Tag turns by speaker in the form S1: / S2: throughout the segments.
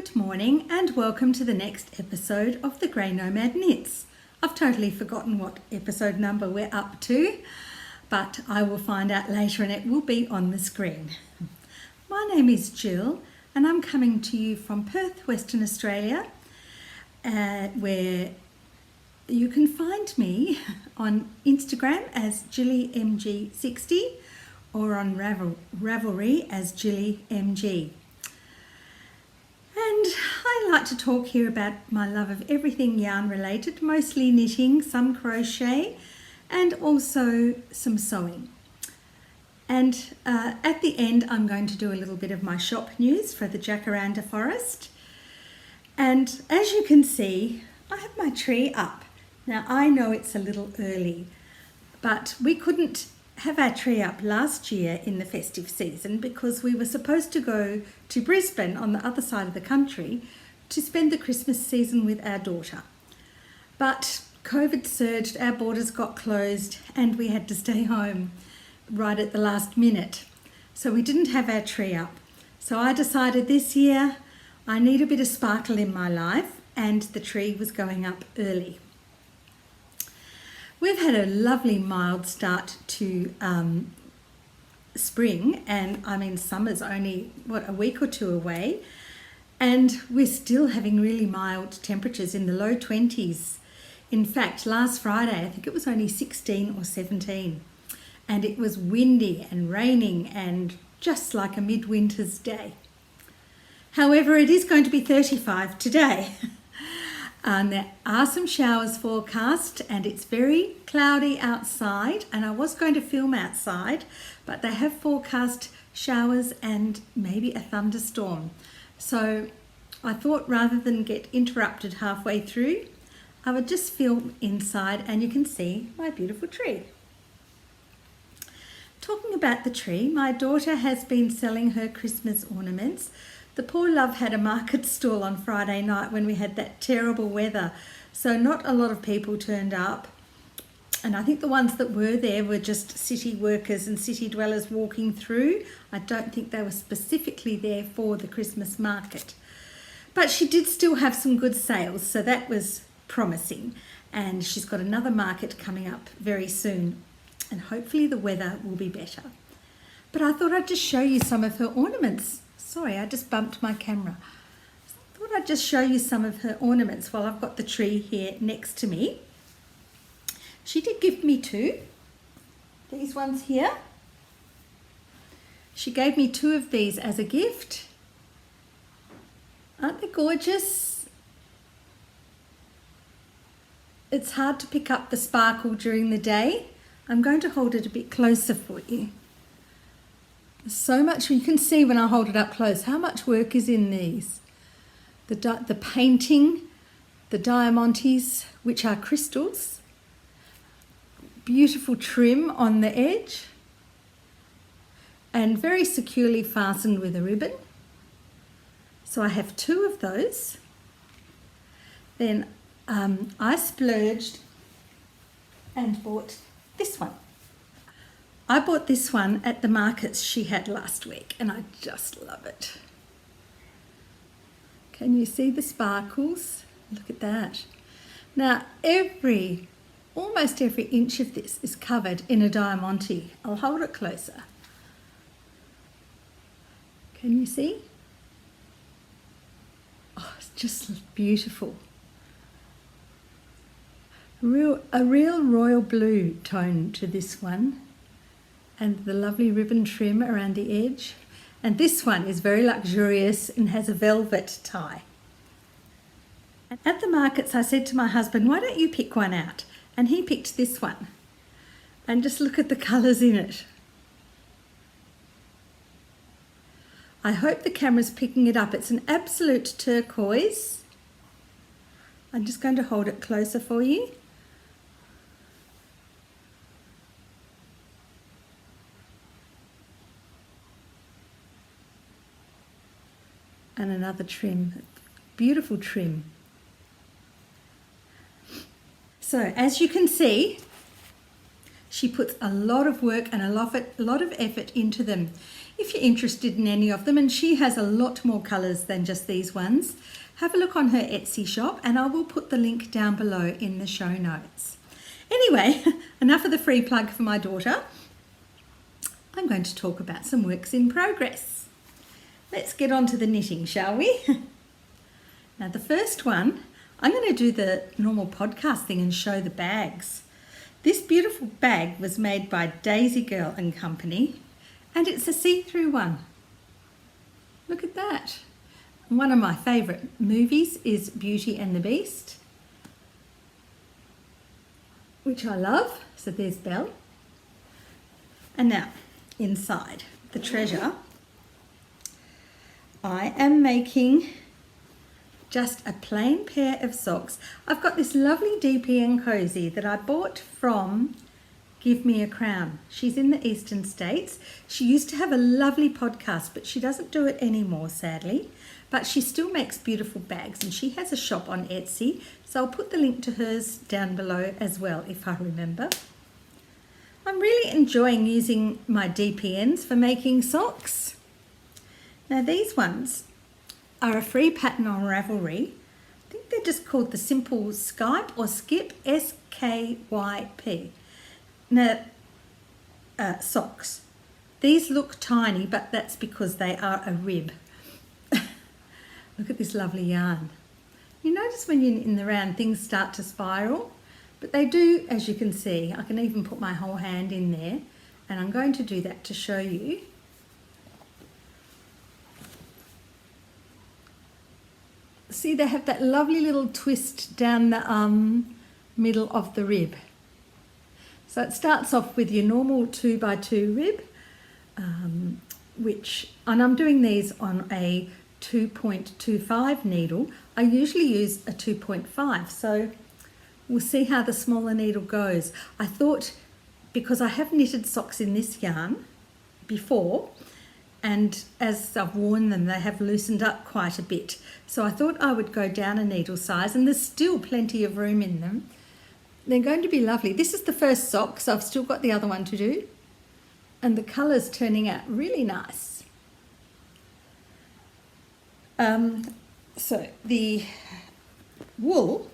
S1: Good morning and welcome to the next episode of the Grey Nomad Knits. I've totally forgotten what episode number we're up to, but I will find out later and it will be on the screen. My name is Jill and I'm coming to you from Perth, Western Australia, where you can find me on Instagram as JillyMG60 or on Ravelry as JillyMG. And I like to talk here about my love of everything yarn related, mostly knitting, some crochet and also some sewing. And at the end I'm going to do a little bit of my shop news for the Jacaranda Forest. And as you can see, I have my tree up. Now I know it's a little early, but we couldn't have our tree up last year in the festive season because we were supposed to go to Brisbane on the other side of the country to spend the Christmas season with our daughter. But COVID surged, our borders got closed and we had to stay home right at the last minute. So we didn't have our tree up. So I decided this year I need a bit of sparkle in my life and the tree was going up early. We've had a lovely mild start to spring, and I mean summer's only a week or two away, and we're still having really mild temperatures in the low 20s. In fact, last Friday I think it was only 16 or 17 and it was windy and raining and just like a midwinter's day. However, it is going to be 35 today. There are some showers forecast and it's very cloudy outside, and I was going to film outside, but they have forecast showers and maybe a thunderstorm. So I thought rather than get interrupted halfway through, I would just film inside and you can see my beautiful tree. Talking about the tree, my daughter has been selling her Christmas ornaments. The poor love had a market stall on Friday night when we had that terrible weather, so not a lot of people turned up, and I think the ones that were there were just city workers and city dwellers walking through. I don't think they were specifically there for the Christmas market, but she did still have some good sales, so that was promising, and she's got another market coming up very soon and hopefully the weather will be better. But I thought I'd just show you some of her ornaments. Sorry, I just bumped my camera. I thought I'd just show you some of her ornaments while I've got the tree here next to me. She did give me two. These ones here. She gave me two of these as a gift. Aren't they gorgeous? It's hard to pick up the sparkle during the day. I'm going to hold it a bit closer for you. So much, you can see when I hold it up close how much work is in these. The painting, the diamantes, which are crystals, beautiful trim on the edge and very securely fastened with a ribbon. So I have two of those. Then I splurged and bought this one. I bought this one at the markets she had last week and I just love it. Can you see the sparkles? Look at that. Now almost every inch of this is covered in a diamante. I'll hold it closer. Can you see? Oh, it's just beautiful. A real royal blue tone to this one. And the lovely ribbon trim around the edge. And this one is very luxurious and has a velvet tie. At the markets I said to my husband, why don't you pick one out? And he picked this one. And just look at the colours in it. I hope the camera's picking it up. It's an absolute turquoise. I'm just going to hold it closer for you. And another trim, beautiful trim. So as you can see, She puts a lot of work and a lot of effort into them. If you're interested in any of them, and she has a lot more colours than just these ones, have a look on her Etsy shop, and I will put the link down below in the show notes. Anyway, enough of the free plug for my daughter. I'm going to talk about some works in progress. Let's get on to the knitting, shall we? Now the first one, I'm going to do the normal podcast thing and show the bags. This beautiful bag was made by Daisy Girl and Company, and it's a see-through one. Look at that. One of my favourite movies is Beauty and the Beast, which I love. So there's Belle. And now, inside the treasure, I am making just a plain pair of socks. I've got this lovely DPN cozy that I bought from Give Me a Crown. She's in the Eastern States. She used to have a lovely podcast, but she doesn't do it anymore, sadly. But she still makes beautiful bags, and she has a shop on Etsy. So I'll put the link to hers down below as well, if I remember. I'm really enjoying using my DPNs for making socks. Now these ones are a free pattern on Ravelry. I think they're just called the Simple Skype or Skip, SKYP. Now, socks. These look tiny, but that's because they are a rib. Look at this lovely yarn. You notice when you're in the round, things start to spiral, but they do, as you can see. I can even put my whole hand in there, and I'm going to do that to show you. See, they have that lovely little twist down the middle of the rib. So it starts off with your normal 2x2 rib, and I'm doing these on a 2.25 needle. I usually use a 2.5, so we'll see how the smaller needle goes. I thought, because I have knitted socks in this yarn before, and as I've worn them, they have loosened up quite a bit. So I thought I would go down a needle size, and there's still plenty of room in them. They're going to be lovely. This is the first sock, so I've still got the other one to do. And the colour's turning out really nice. So the wool,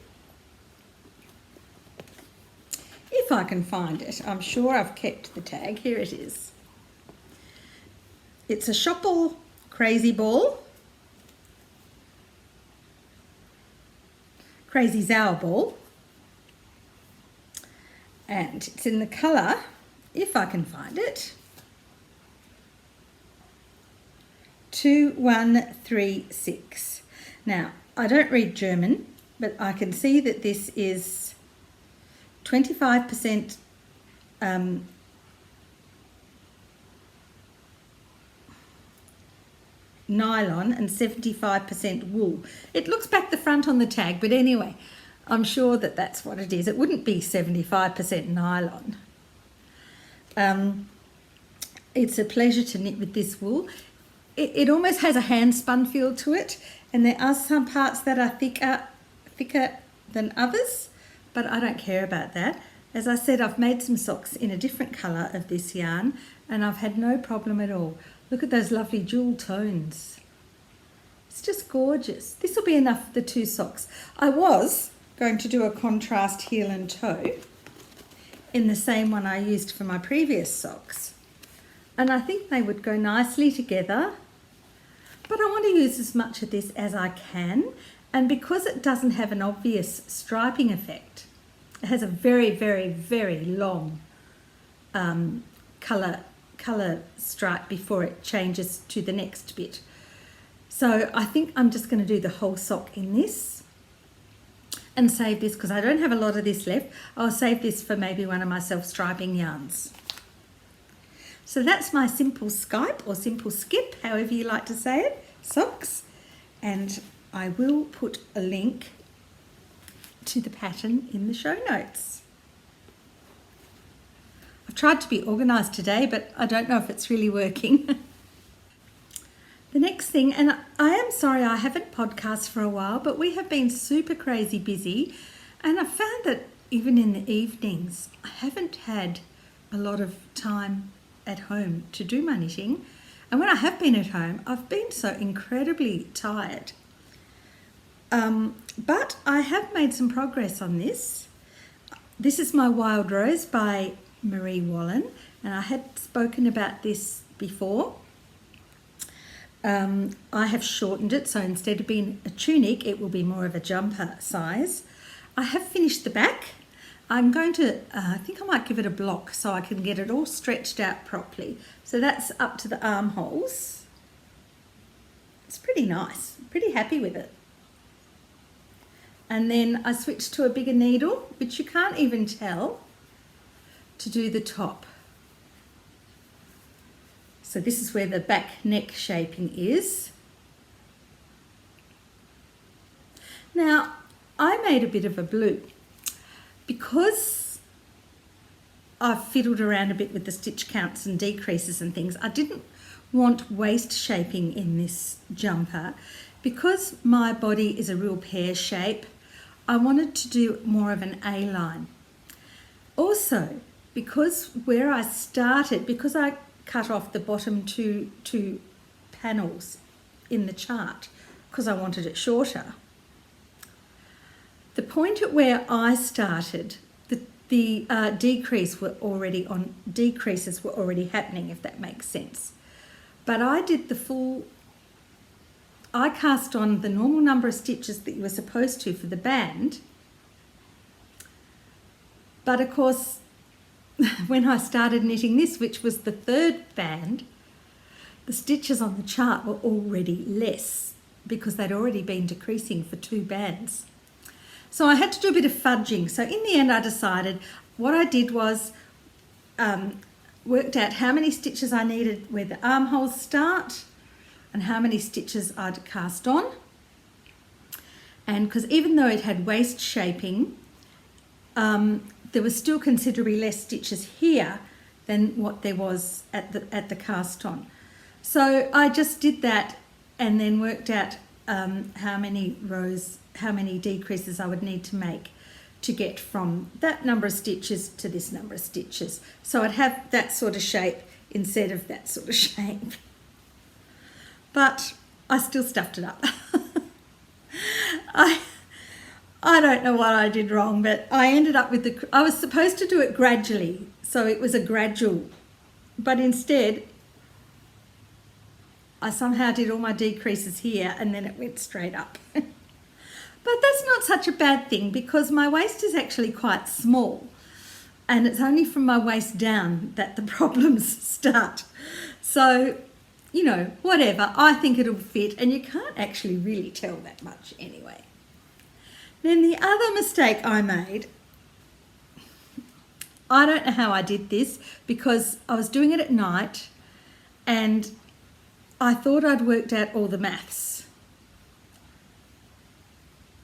S1: if I can find it, I'm sure I've kept the tag. Here it is. It's a Shopple Crazy Ball, Crazy Zower Ball, and it's in the colour, if I can find it, 2136. Now, I don't read German, but I can see that this is 25% nylon and 75% wool. It looks back the front on the tag, but anyway, I'm sure that that's what it is. It wouldn't be 75% nylon. It's a pleasure to knit with this wool. It almost has a hand spun feel to it, and there are some parts that are thicker than others, but I don't care about that. As I said, I've made some socks in a different colour of this yarn, and I've had no problem at all. Look at those lovely jewel tones. It's just gorgeous. This will be enough for the two socks. I was going to do a contrast heel and toe in the same one I used for my previous socks, and I think they would go nicely together, but I want to use as much of this as I can, and because it doesn't have an obvious striping effect, it has a very, very, very long colour stripe before it changes to the next bit. So I think I'm just going to do the whole sock in this and save this, because I don't have a lot of this left. I'll save this for maybe one of my self-striping yarns. So that's my Simple Skype or Simple Skip, however you like to say it, socks. And I will put a link to the pattern in the show notes. I've tried to be organised today, but I don't know if it's really working. The next thing, and I am sorry I haven't podcast for a while, but we have been super crazy busy, and I found that even in the evenings, I haven't had a lot of time at home to do my knitting. And when I have been at home, I've been so incredibly tired. But I have made some progress on this. This is my Wild Rose by Marie Wallen, and I had spoken about this before. I have shortened it, so instead of being a tunic, it will be more of a jumper size. I have finished the back. I'm going to, I think I might give it a block so I can get it all stretched out properly. So that's up to the armholes. It's pretty nice, pretty happy with it. And then I switched to a bigger needle, which you can't even tell, to do the top. So this is where the back neck shaping is. Now, I made a bit of a blue. Because I've fiddled around a bit with the stitch counts and decreases and things, I didn't want waist shaping in this jumper. Because my body is a real pear shape, I wanted to do more of an A-line. Also, because where I started, because I cut off the bottom two panels in the chart, because I wanted it shorter, the point at where I started, the decreases were already happening, if that makes sense. But I did I cast on the normal number of stitches that you were supposed to for the band. But of course, when I started knitting this, which was the third band, the stitches on the chart were already less because they'd already been decreasing for 2 bands. So I had to do a bit of fudging. So in the end, I decided what I did was worked out how many stitches I needed where the armholes start and how many stitches I'd cast on. And because even though it had waist shaping, there was still considerably less stitches here than what there was at the cast on. So I just did that and then worked out how many decreases I would need to make to get from that number of stitches to this number of stitches. So I'd have that sort of shape instead of that sort of shape. But I still stuffed it up. I don't know what I did wrong, but I ended up with I was supposed to do it gradually, so it was a gradual, but instead I somehow did all my decreases here and then it went straight up. But that's not such a bad thing because my waist is actually quite small and it's only from my waist down that the problems start. So, you know, whatever, I think it'll fit and you can't actually really tell that much anyway. Then the other mistake I made, I don't know how I did this because I was doing it at night and I thought I'd worked out all the maths.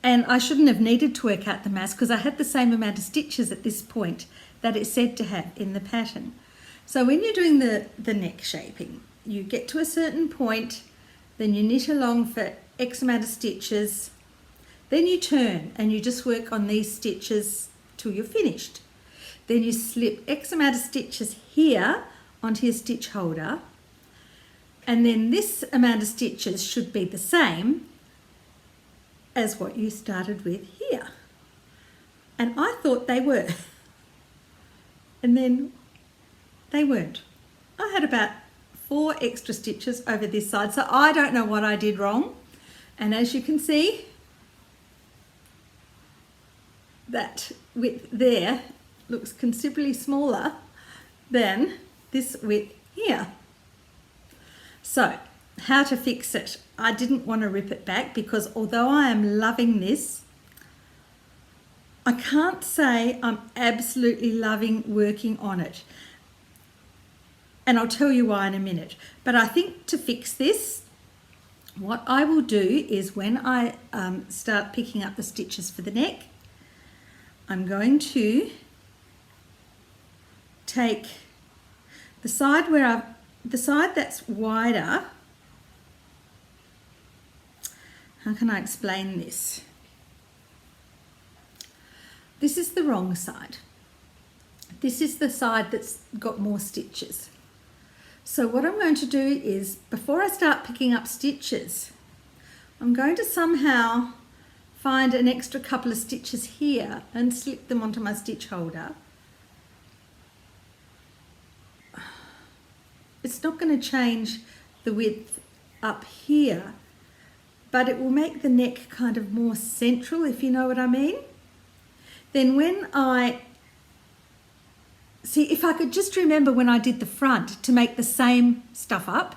S1: And I shouldn't have needed to work out the maths because I had the same amount of stitches at this point that it's said to have in the pattern. So when you're doing the neck shaping, you get to a certain point, then you knit along for X amount of stitches, then you turn and you just work on these stitches till you're finished. Then you slip X amount of stitches here onto your stitch holder, and then this amount of stitches should be the same as what you started with here. And I thought they were. And then they weren't. I had about 4 extra stitches over this side, so I don't know what I did wrong. And as you can see, that width there looks considerably smaller than this width here. So, how to fix it? I didn't want to rip it back because although I am loving this, I can't say I'm absolutely loving working on it. And I'll tell you why in a minute. But I think to fix this, what I will do is when I start picking up the stitches for the neck, I'm going to take the side the side that's wider. How can I explain this? This is the wrong side. This is the side that's got more stitches. So what I'm going to do is, before I start picking up stitches, I'm going to somehow find an extra couple of stitches here and slip them onto my stitch holder. It's not going to change the width up here, but it will make the neck kind of more central, if you know what I mean. Then when if I could just remember when I did the front to make the same stuff up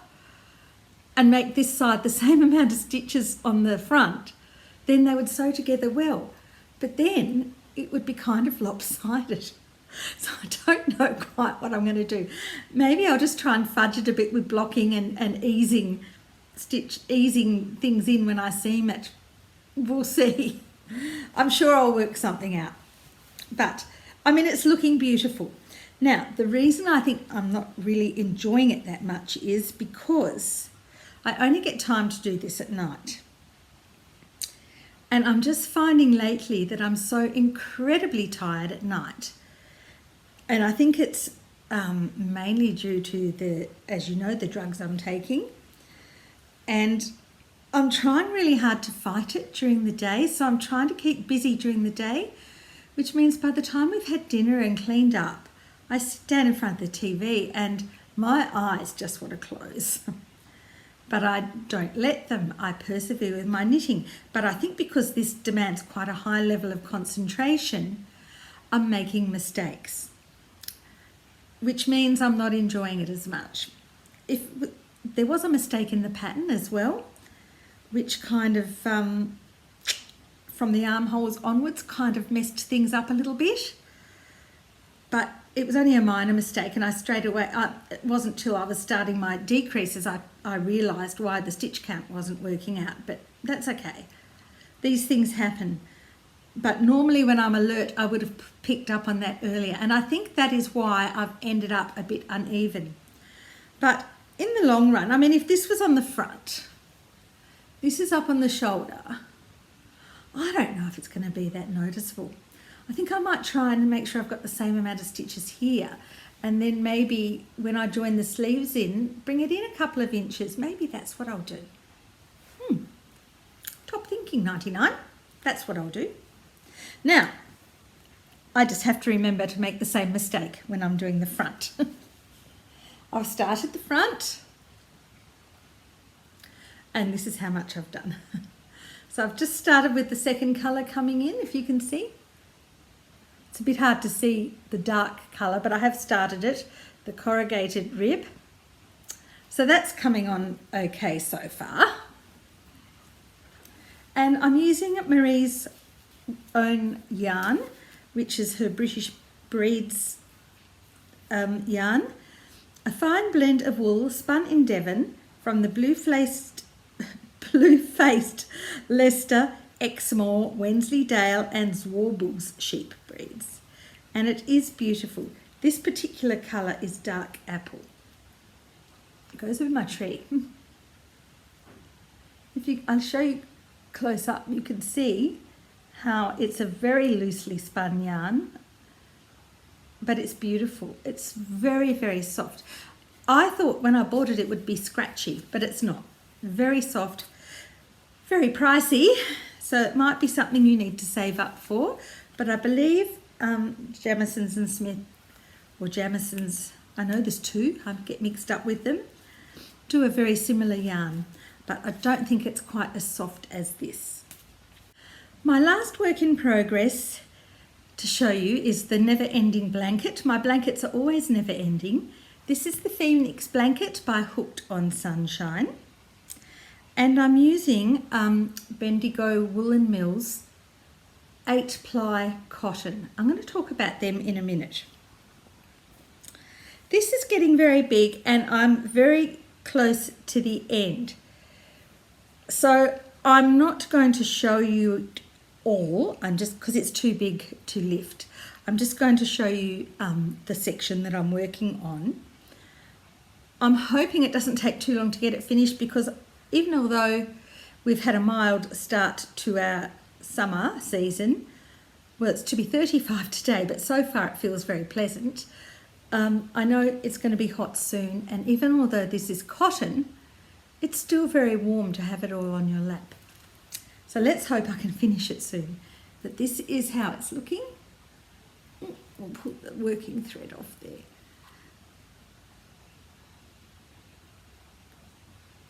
S1: and make this side the same amount of stitches on the front, then they would sew together well. But then it would be kind of lopsided. So I don't know quite what I'm going to do. Maybe I'll just try and fudge it a bit with blocking and easing things in when I seam it. We'll see. I'm sure I'll work something out. But, I mean, it's looking beautiful. Now, the reason I think I'm not really enjoying it that much is because I only get time to do this at night. And I'm just finding lately that I'm so incredibly tired at night. And I think it's mainly due to as you know, the drugs I'm taking. And I'm trying really hard to fight it during the day. So I'm trying to keep busy during the day, which means by the time we've had dinner and cleaned up, I sit down in front of the TV and my eyes just want to close. But I don't let them. I persevere with my knitting. But I think because this demands quite a high level of concentration, I'm making mistakes, which means I'm not enjoying it as much. If there was a mistake in the pattern as well, which kind of, from the armholes onwards, kind of messed things up a little bit. But it was only a minor mistake, and I straight away, it wasn't till I was starting my decreases I realised why the stitch count wasn't working out, but that's okay. These things happen. But normally when I'm alert, I would have picked up on that earlier, and I think that is why I've ended up a bit uneven. But in the long run, I mean, if this was on the front, this is up on the shoulder, I don't know if it's going to be that noticeable. I think I might try and make sure I've got the same amount of stitches here, and then maybe when I join the sleeves in, bring it in a couple of inches. Maybe that's what I'll do. Top thinking, 99. That's what I'll do. Now, I just have to remember to make the same mistake when I'm doing the front. I've started the front, and this is how much I've done. So I've just started with the second colour coming in, if you can see. It's a bit hard to see the dark colour, but I have started it, the corrugated rib. So that's coming on okay so far. And I'm using Marie's own yarn, which is her British Breeds yarn. A fine blend of wool spun in Devon from the blue-faced Leicester, Exmoor, Wensleydale and Zwarbles sheep breeds. And it is beautiful. This particular colour is dark apple. It goes with my tree. I'll show you close up, you can see how it's a very loosely spun yarn, but it's beautiful. It's very, very soft. I thought when I bought it, it would be scratchy, but it's not. Very soft, very pricey. So it might be something you need to save up for, but I believe Jamisons and Smith, or Jamisons, I know there's two, I get mixed up with them, do a very similar yarn, but I don't think it's quite as soft as this. My last work in progress to show you is the Never Ending blanket. My blankets are always never ending. This is the Phoenix blanket by Hooked on Sunshine. And I'm using Bendigo Woolen Mills 8-ply cotton. I'm going to talk about them in a minute. This is getting very big and I'm very close to the end. So I'm not going to show you all, because it's too big to lift. I'm just going to show you the section that I'm working on. I'm hoping it doesn't take too long to get it finished, because even although we've had a mild start to our summer season, well, it's to be 35 today, but so far it feels very pleasant. I know it's going to be hot soon, and even although this is cotton, it's still very warm to have it all on your lap. So let's hope I can finish it soon. But this is how it's looking. We'll put the working thread off there.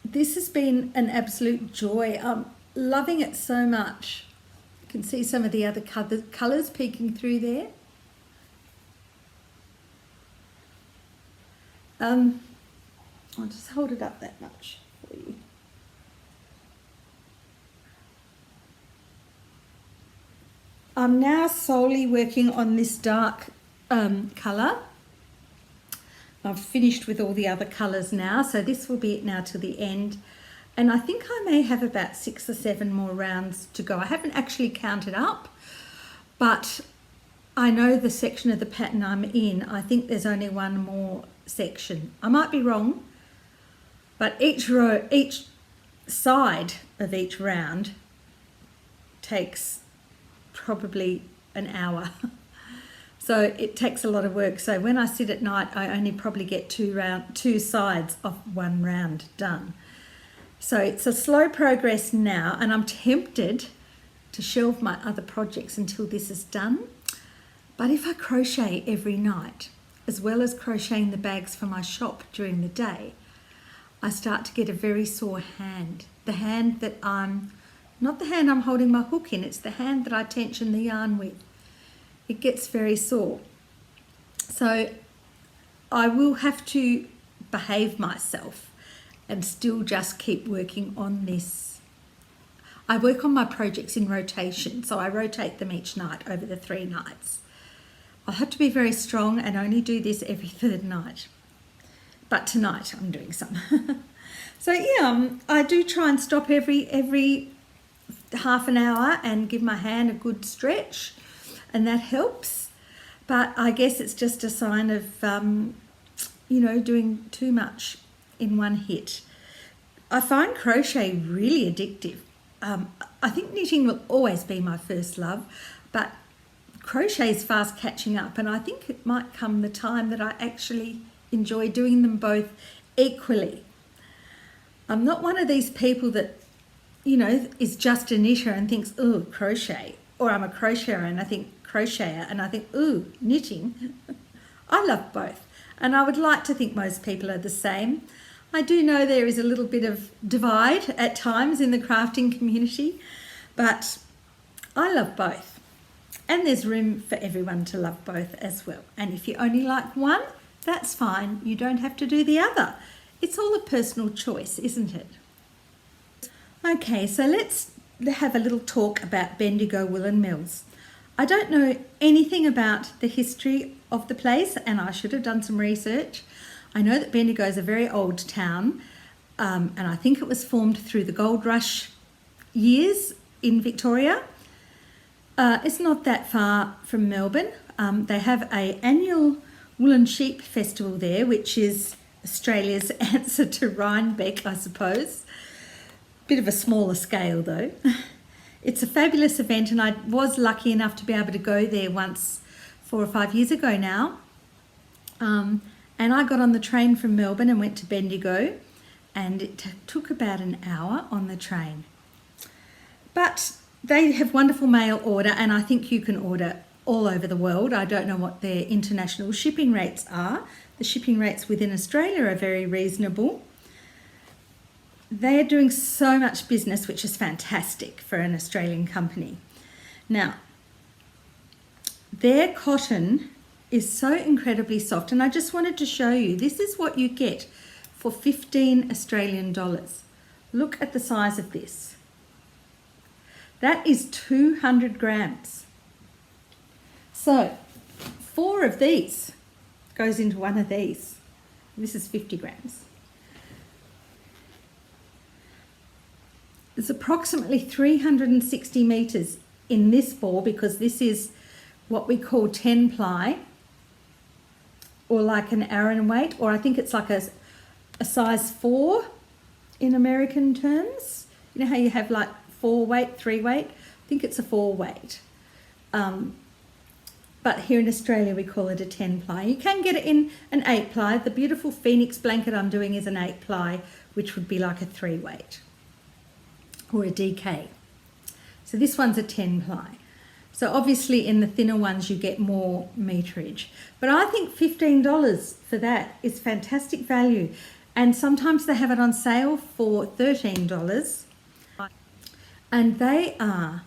S1: This has been an absolute joy. I'm loving it so much. You can see some of the other colours peeking through there. I'll just hold it up that much for you. I'm now solely working on this dark colour. I've finished with all the other colours now, so this will be it now to the end. And I think I may have about 6 or 7 more rounds to go. I haven't actually counted up, but I know the section of the pattern I'm in. I think there's only one more section. I might be wrong, but each side of each round takes probably an hour. So it takes a lot of work. So when I sit at night, I only probably get two sides of one round done. So it's a slow progress now, and I'm tempted to shelve my other projects until this is done. But if I crochet every night, as well as crocheting the bags for my shop during the day, I start to get a very sore hand. The hand that not the hand I'm holding my hook in, it's the hand that I tension the yarn with. It gets very sore. So I will have to behave myself and still just keep working on this. I work on my projects in rotation, so I rotate them each night over the 3 nights. I'll have to be very strong and only do this every 3rd night. But tonight I'm doing some. So yeah, I do try and stop every half an hour and give my hand a good stretch, and that helps. But I guess it's just a sign of, doing too much in one hit. I find crochet really addictive. I think knitting will always be my first love, but crochet is fast catching up, and I think it might come the time that I actually enjoy doing them both equally. I'm not one of these people that, is just a knitter and thinks, oh, crochet, or I'm a crocheter and I think crocheter and I think, ooh, knitting. I love both, and I would like to think most people are the same. I do know there is a little bit of divide at times in the crafting community, but I love both. And there's room for everyone to love both as well. And if you only like one, that's fine. You don't have to do the other. It's all a personal choice, isn't it? Okay, so let's have a little talk about Bendigo Woolen Mills. I don't know anything about the history of the place, and I should have done some research. I know that Bendigo is a very old town, and I think it was formed through the gold rush years in Victoria. It's not that far from Melbourne. They have an annual Woolen Sheep Festival there, which is Australia's answer to Rhinebeck, I suppose. Bit of a smaller scale though. It's a fabulous event, and I was lucky enough to be able to go there once 4 or 5 years ago now. And I got on the train from Melbourne and went to Bendigo, and it took about an hour on the train. But they have wonderful mail order, and I think you can order all over the world. I don't know what their international shipping rates are. The shipping rates within Australia are very reasonable. They are doing so much business, which is fantastic for an Australian company. Now, their cotton is so incredibly soft, and I just wanted to show you, this is what you get for 15 Australian dollars. Look at the size of this. That is 200 grams. So 4 of these goes into one of these. This is 50 grams. There's approximately 360 metres in this ball, because this is what we call 10 ply, or like an Aran weight, or I think it's like a size 4 in American terms. You know how you have like 4 weight, 3 weight? I think it's a 4 weight. but here in Australia we call it a 10 ply. You can get it in an 8 ply. The beautiful Phoenix blanket I'm doing is an 8 ply, which would be like a 3 weight or a DK. So this one's a 10 ply. So obviously in the thinner ones you get more meterage. But I think $15 for that is fantastic value. And sometimes they have it on sale for $13. And they are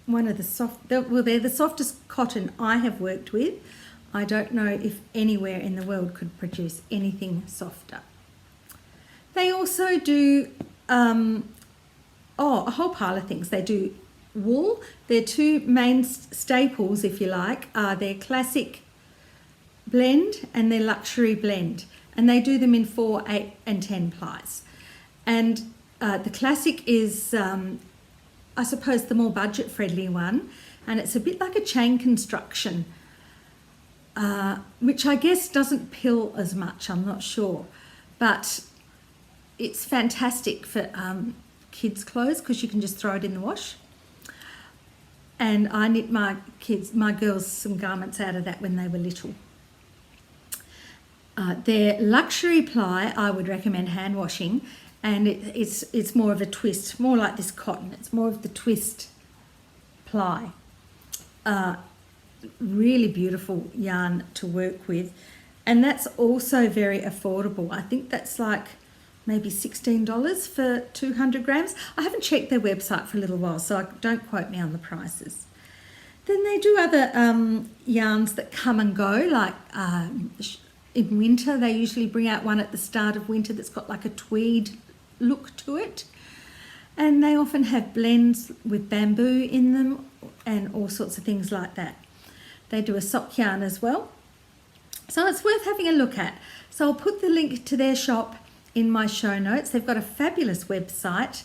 S1: one of the they're the softest cotton I have worked with. I don't know if anywhere in the world could produce anything softer. They also do a whole pile of things. They do wool. Their two main staples, if you like, are their classic blend and their luxury blend. And they do them in 4, 8 and 10 plies. And the classic is, I suppose, the more budget-friendly one. And it's a bit like a chain construction, which I guess doesn't pill as much, I'm not sure. But it's fantastic for kids' clothes because you can just throw it in the wash. And I knit my girls some garments out of that when they were little. Their luxury ply, I would recommend hand washing, and it's more of a twist, more like this cotton. It's more of the twist ply. Really beautiful yarn to work with, and that's also very affordable. I think that's like maybe $16 for 200 grams. I haven't checked their website for a little while, so don't quote me on the prices. Then they do other yarns that come and go, like in winter they usually bring out one at the start of winter that's got like a tweed look to it. And they often have blends with bamboo in them and all sorts of things like that. They do a sock yarn as well. So it's worth having a look at. So I'll put the link to their shop in my show notes. They've got a fabulous website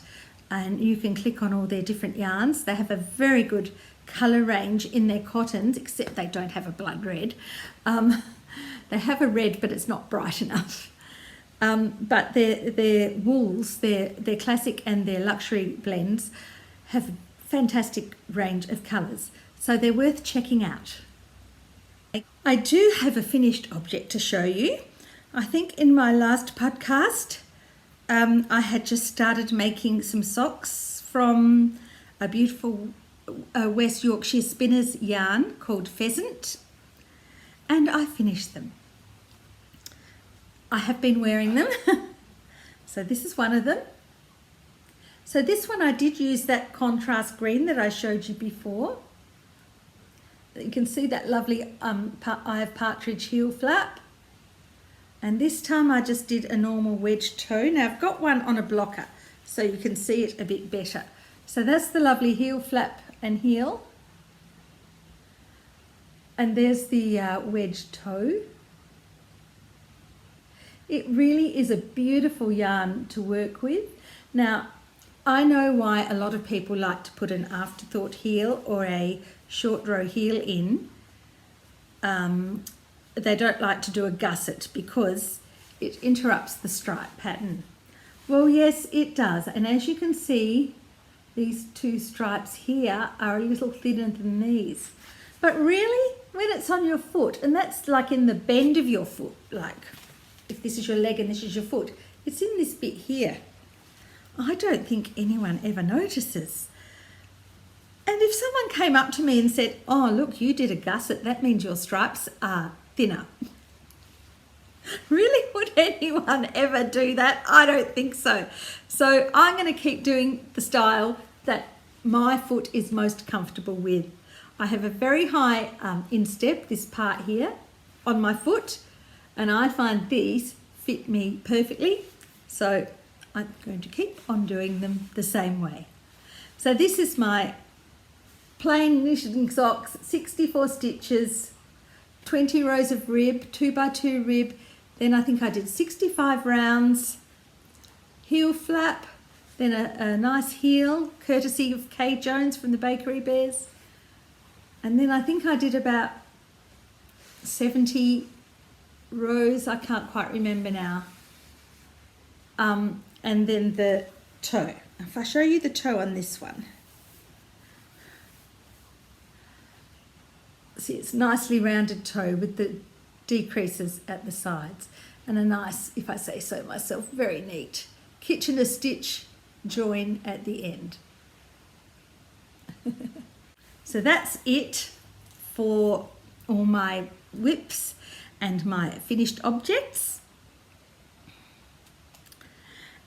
S1: and you can click on all their different yarns. They have a very good colour range in their cottons, except they don't have a blood red. They have a red, but it's not bright enough. But their wools, their classic and their luxury blends have a fantastic range of colours. So they're worth checking out. I do have a finished object to show you. I think in my last podcast, I had just started making some socks from a beautiful West Yorkshire Spinners yarn called Pheasant, and I finished them. I have been wearing them. So this is one of them. So this one I did use that contrast green that I showed you before. You can see that lovely eye of partridge heel flap. And this time I just did a normal wedge toe. Now I've got one on a blocker so you can see it a bit better. So that's the lovely heel flap and heel. And there's the wedge toe. It really is a beautiful yarn to work with. Now, I know why a lot of people like to put an afterthought heel or a short row heel in. They don't like to do a gusset because it interrupts the stripe pattern. Well, yes, it does. And as you can see, these two stripes here are a little thinner than these. But really, when it's on your foot, and that's like in the bend of your foot, like if this is your leg and this is your foot, it's in this bit here. I don't think anyone ever notices. And if someone came up to me and said, oh, look, you did a gusset, that means your stripes are thinner. Really, would anyone ever do that? I don't think so. So I'm going to keep doing the style that my foot is most comfortable with. I have a very high instep, this part here, on my foot, and I find these fit me perfectly. So I'm going to keep on doing them the same way. So this is my plain knitting socks, 64 stitches, 20 rows of rib, 2x2 rib. Then I think I did 65 rounds, heel flap, then a nice heel, courtesy of Kay Jones from the Bakery Bears. And then I think I did about 70 rows, I can't quite remember now. And then the toe. If I show you the toe on this one. See, it's nicely rounded toe with the decreases at the sides, and a nice, if I say so myself, very neat Kitchener stitch join at the end. So that's it for all my whips and my finished objects.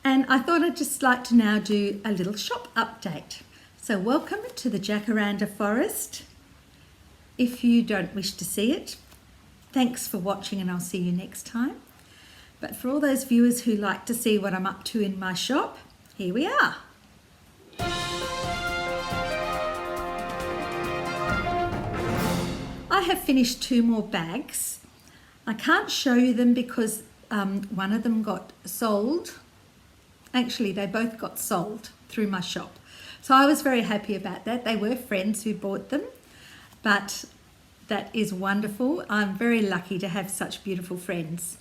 S1: And I thought I'd just like to now do a little shop update. So welcome to the Jacaranda Forest. If you don't wish to see it, thanks for watching and I'll see you next time. But for all those viewers who like to see what I'm up to in my shop, here we are. I have finished 2 more bags. I can't show you them because one of them got sold. Actually, they both got sold through my shop. So I was very happy about that. They were friends who bought them, but that is wonderful. I'm very lucky to have such beautiful friends.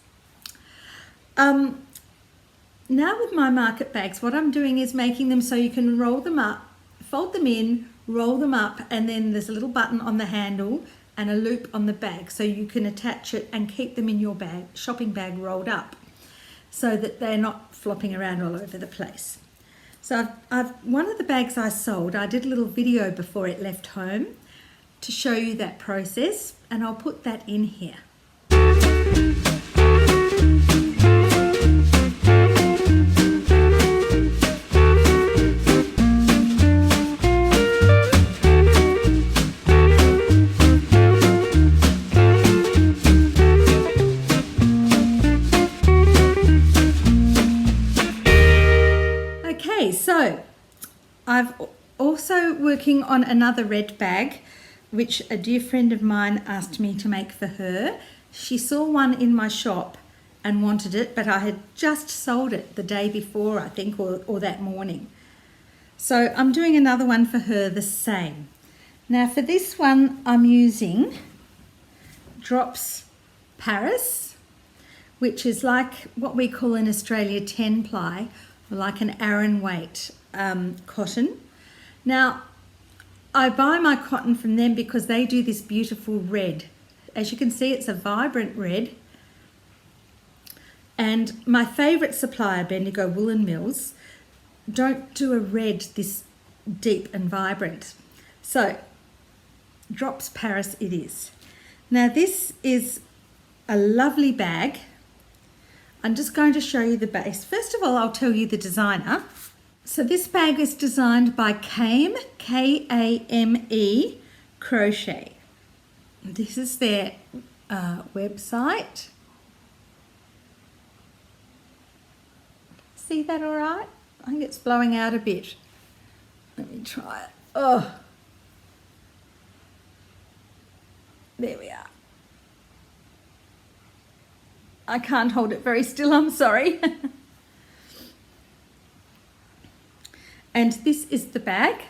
S1: Now with my market bags, what I'm doing is making them so you can roll them up, fold them in, roll them up, and then there's a little button on the handle and a loop on the bag so you can attach it and keep them in your bag, shopping bag rolled up so that they're not flopping around all over the place. So one of the bags I sold, I did a little video before it left home to show you that process, and I'll put that in here. So I've also working on another red bag, which a dear friend of mine asked me to make for her. She saw one in my shop and wanted it, but I had just sold it the day before, I think, or that morning. So I'm doing another one for her the same. Now for this one, I'm using Drops Paris, which is like what we call in Australia 10 ply, like an Aran weight cotton. Now, I buy my cotton from them because they do this beautiful red. As you can see, it's a vibrant red. And my favourite supplier, Bendigo Woolen Mills, don't do a red this deep and vibrant. So, Drops Paris it is. Now, this is a lovely bag. I'm just going to show you the base. First of all, I'll tell you the designer. So this bag is designed by Kame, K-A-M-E, Crochet. This is their website. See that all right? I think it's blowing out a bit. Let me try it. Oh, there we are. I can't hold it very still, I'm sorry. And this is the bag.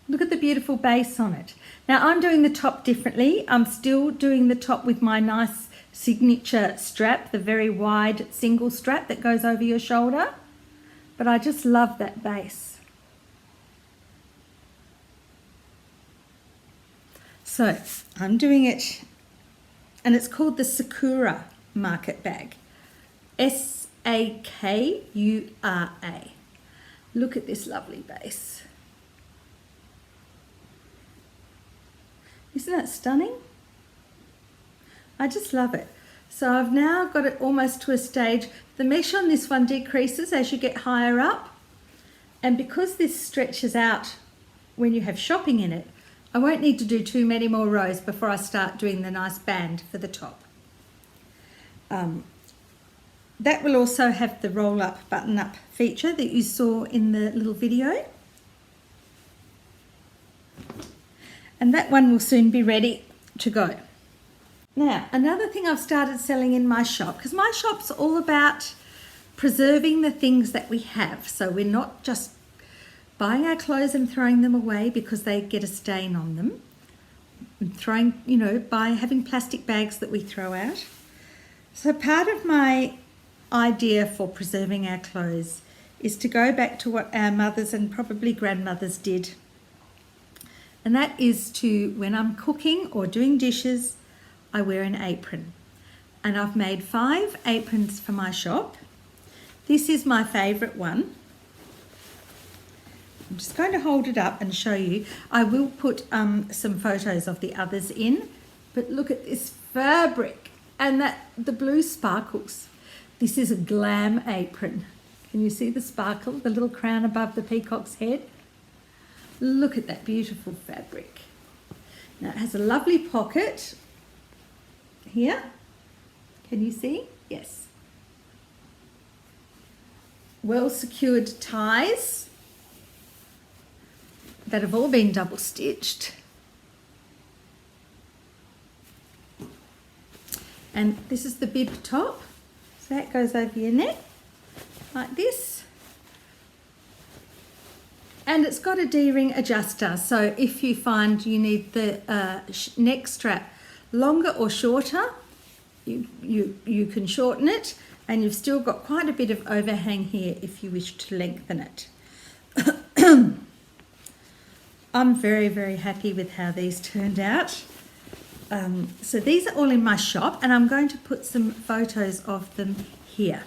S1: Look at the beautiful base on it. Now I'm doing the top differently. I'm still doing the top with my nice signature strap, the very wide single strap that goes over your shoulder. But I just love that base. So I'm doing it, and it's called the Sakura market bag, S-A-K-U-R-A. Look at this lovely base. Isn't that stunning? I just love it. So I've now got it almost to a stage. The mesh on this one decreases as you get higher up, and because this stretches out when you have shopping in it, I won't need to do too many more rows before I start doing the nice band for the top. That will also have the roll-up, button-up feature that you saw in the little video. And that one will soon be ready to go. Now, another thing I've started selling in my shop, because my shop's all about preserving the things that we have. So we're not just buying our clothes and throwing them away because they get a stain on them. And throwing, by having plastic bags that we throw out. So part of my idea for preserving our clothes is to go back to what our mothers and probably grandmothers did. and that is to, when I'm cooking or doing dishes, I wear an apron. And I've made 5 aprons for my shop. This is my favourite one. I'm just going to hold it up and show you. I will put some photos of the others in, but look at this fabric and the blue sparkles. This is a glam apron. Can you see the sparkle, the little crown above the peacock's head? Look at that beautiful fabric. Now it has a lovely pocket here. Can you see? Yes. Well secured ties that have all been double stitched. And this is the bib top. So that goes over your neck like this. And it's got a D-ring adjuster. So if you find you need the neck strap longer or shorter, you can shorten it, and you've still got quite a bit of overhang here if you wish to lengthen it. I'm very, very happy with how these turned out. So these are all in my shop, and I'm going to put some photos of them here.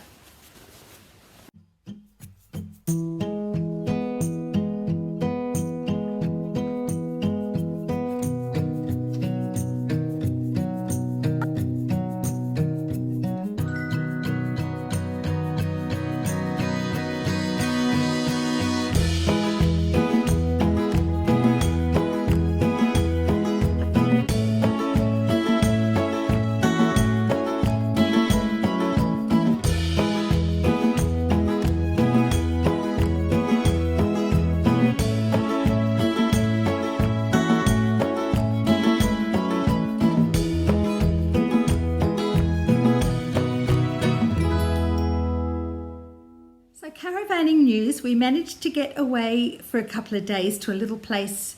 S1: Caravanning news, we managed to get away for a couple of days to a little place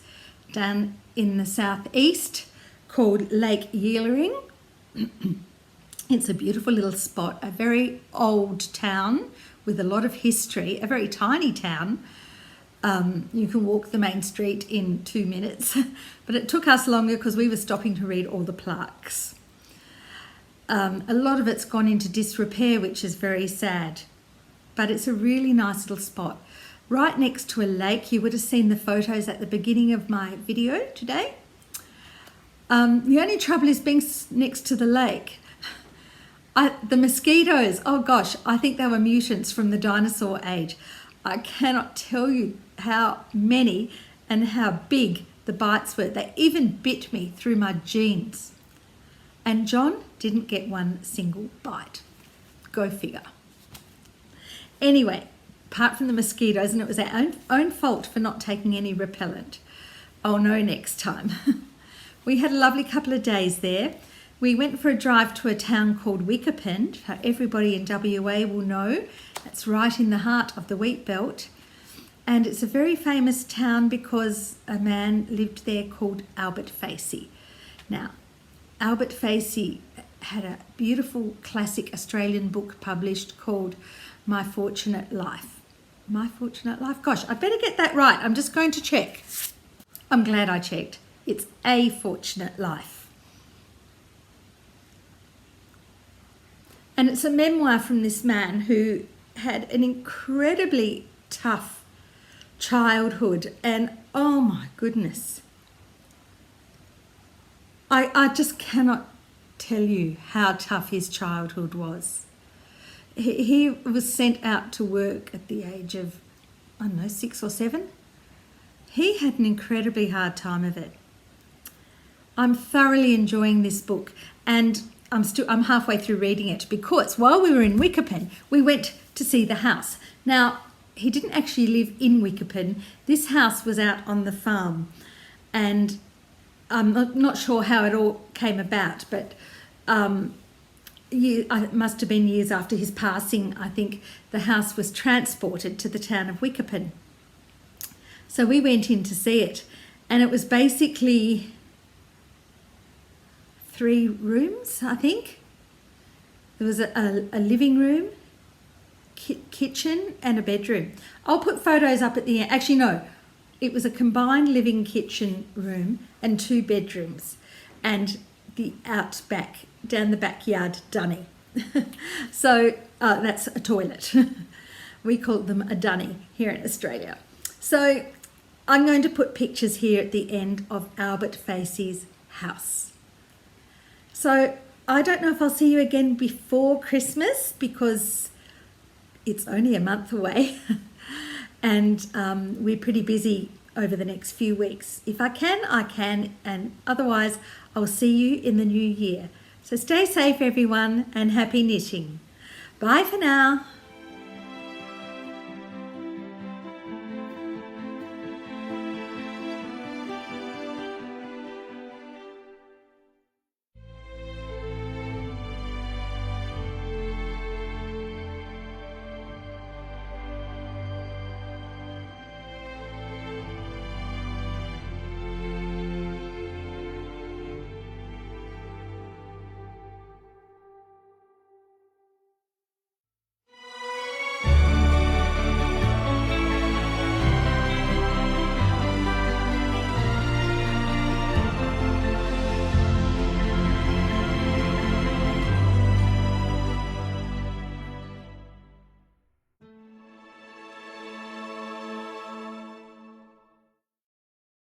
S1: down in the southeast called Lake Yeelering. It's a beautiful little spot, a very old town with a lot of history, a very tiny town. You can walk the main street in 2 minutes, but it took us longer because we were stopping to read all the plaques. A lot of it's gone into disrepair, which is very sad. But it's a really nice little spot. Right next to a lake. You would have seen the photos at the beginning of my video today. The only trouble is being next to the lake. The mosquitoes, oh gosh, I think they were mutants from the dinosaur age. I cannot tell you how many and how big the bites were. They even bit me through my jeans. And John didn't get one single bite. Go figure. Anyway, apart from the mosquitoes, and it was our own fault for not taking any repellent. I'll know next time. We had a lovely couple of days there. We went for a drive to a town called Wickerpen. Everybody in WA will know. It's right in the heart of the wheat belt. And it's a very famous town because a man lived there called Albert Facey. Now, Albert Facey had a beautiful classic Australian book published called My Fortunate Life. My Fortunate Life? Gosh, I better get that right. I'm just going to check. I'm glad I checked. It's A Fortunate Life. And it's a memoir from this man who had an incredibly tough childhood. And oh my goodness. I just cannot tell you how tough his childhood was. He was sent out to work at the age of, I don't know, 6 or 7. He had an incredibly hard time of it. I'm thoroughly enjoying this book, and I'm halfway through reading it because while we were in Wickerpen, we went to see the house. Now, he didn't actually live in Wickerpen. This house was out on the farm, and I'm not sure how it all came about, but it must have been years after his passing. I think the house was transported to the town of Wickerpen. So we went in to see it, and it was basically 3 rooms, I think. There was a living room, kitchen, and a bedroom. I'll put photos up at the end. Actually, no, it was a combined living kitchen room and 2 bedrooms, and the outback, down the backyard dunny. So that's a toilet. We call them a dunny here in Australia. So I'm going to put pictures here at the end of Albert Facey's house. So I don't know if I'll see you again before Christmas because it's only a month away and we're pretty busy over the next few weeks. If I can, I can, and otherwise I'll see you in the new year. So stay safe everyone and happy knitting. Bye for now.